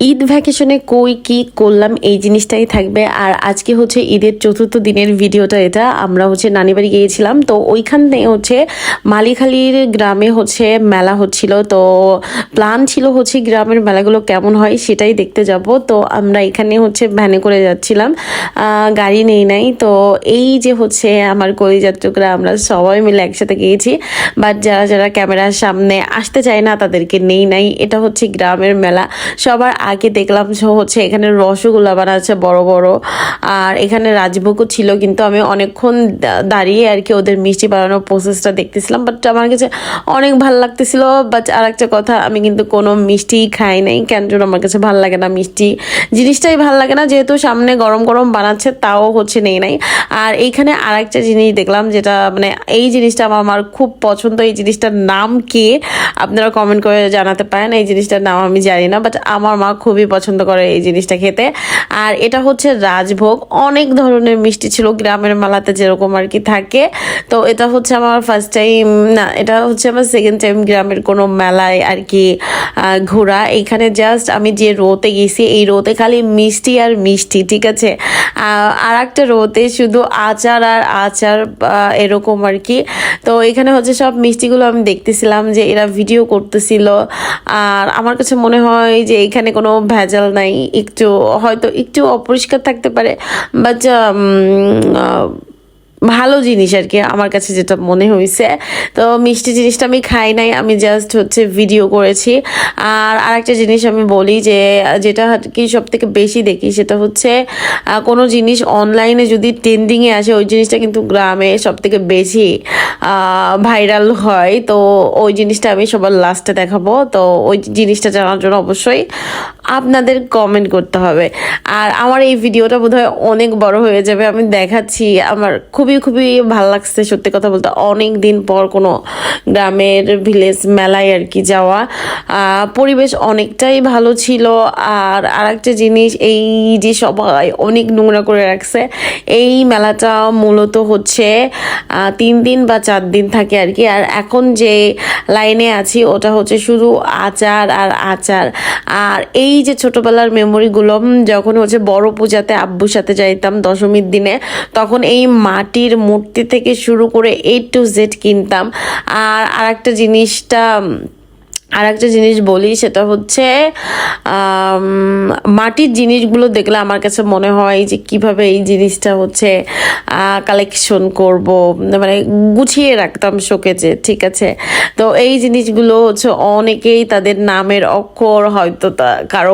ঈদ ভ্যাকেশনে কই কি করলাম এই জিনিসটাই থাকবে। আর আজকে হচ্ছে ঈদের চতুর্থ দিনের ভিডিওটা। এটা আমরা হচ্ছে নানি বাড়ি গিয়েছিলাম, তো ওইখানে হচ্ছে মালিখালির গ্রামে হচ্ছে মেলা হচ্ছিল। তো প্ল্যান ছিল হচ্ছে গ্রামের মেলাগুলো কেমন হয় সেটাই দেখতে যাব। তো আমরা এখানে হচ্ছে ভ্যানে করে যাচ্ছিলাম, গাড়ি নেই নাই। তো এই যে হচ্ছে আমার কলিজাতরা, আমরা সবাই মিলে একসাথে গিয়েছি। বাট যারা যারা ক্যামেরার সামনে আসতে চায় না তাদেরকে নেই নাই। এটা হচ্ছে গ্রামের মেলা। সবার আগে দেখলাম হচ্ছে এখানে রসগোল্লা বানাচ্ছে বড় বড়, আর এখানে রাজভোগও ছিল। কিন্তু আমি অনেকক্ষণ দাঁড়িয়ে আর কি ওদের মিষ্টি বানানোর প্রসেসটা দেখতেছিলাম, বাট আমার কাছে অনেক ভালো লাগতেছিল। বাট আর একটা কথা, আমি কিন্তু কোনো মিষ্টি খাই নাই, কেন যেন আমার কাছে ভালো লাগে না, মিষ্টি জিনিসটাই ভালো লাগে না। যেহেতু সামনে গরম গরম বানাচ্ছে তাও হচ্ছে নেই নাই। আর এইখানে আর একটা জিনিস দেখলাম, যেটা মানে এই জিনিসটা আমার খুব পছন্দ। এই জিনিসটার নাম কি আপনারা কমেন্ট করে জানাতে পারেন। এই জিনিসটার নাম আমি জানি না, বাট আমার মা খুবই পছন্দ করে এই জিনিসটা খেতে। আর এটা হচ্ছে রাজভোগ। অনেক ধরনের মিষ্টি ছিল গ্রামের মেলাতে যেরকম আর কি থাকে। তো এটা হচ্ছে আমার ফার্স্ট টাইম না, এটা হচ্ছে আমার সেকেন্ড টাইম গ্রামের কোনো মেলায় আর কি ঘোরা। এইখানে জাস্ট আমি যে রোতে গেছি, এই রোতে খালি মিষ্টি আর মিষ্টি, ঠিক আছে। আর একটা রোতে শুধু আচার আর আচার, এরকম আর কি। তো এখানে হচ্ছে সব মিষ্টিগুলো আমি দেখতেছিলাম যে এরা ভিডিও করতেছিল। আর আমার কাছে মনে হয় যে এখানে কোনো ভেজাল নাই, একটু হয়তো একটু অপরিষ্কার থাকতে পারে, বাট ভালো জিনিস আর কি আমার কাছে যেটা মনে হয়েছে। তো মিষ্টি জিনিসটা আমি খাই নাই, আমি জাস্ট হচ্ছে ভিডিও করেছি। আর আরেকটা জিনিস আমি বলি, যে যেটা কি সব থেকে বেশি দেখি সেটা হচ্ছে কোনো জিনিস অনলাইনে যদি ট্রেন্ডিংয়ে আসে, ওই জিনিসটা কিন্তু গ্রামে সব থেকে বেশি ভাইরাল হয়। তো ওই জিনিসটা আমি সবার লাস্টে দেখাবো। তো ওই জিনিসটা জানার জন্য অবশ্যই আপনাদের কমেন্ট করতে হবে। আর আমার এই ভিডিওটা বোধহয় অনেক বড় হয়ে যাবে, আমি দেখাচ্ছি। আমার খুবই খুবই ভালো লাগছে সত্যি কথা বলতে, অনেক দিন পর কোনো গ্রামের ভিলেজ মেলায় আর কি যাওয়া। পরিবেশ অনেকটাই ভালো ছিল। আর আরেকটা জিনিস, এই যে সবাই অনেক নোংরা করে রাখছে। এই মেলাটা মূলত হচ্ছে 3 দিন বা 4 দিন থাকে আর কি। আর এখন যে লাইনে আছি ওটা হচ্ছে শুধু আচার আর আচার। আর এই যে ছোটবেলার মেমোরিগুলো, যখন হচ্ছে বড় পূজাতে আব্বুর সাথে যাইতাম দশমীর দিনে, তখন এই মাটির মূর্তি থেকে শুরু করে A to Z কিনতাম। আর আরেকটা জিনিস বলি, সেটা হচ্ছে মাটির জিনিসগুলো দেখলে আমার কাছে মনে হয় যে কিভাবে এই জিনিসটা হচ্ছে কালেকশন করব, মানে গুছিয়ে রাখতাম শোকেজে, ঠিক আছে। তো এই জিনিসগুলো হচ্ছে অনেকেই তাদের নামের অক্ষর হয়তো কারো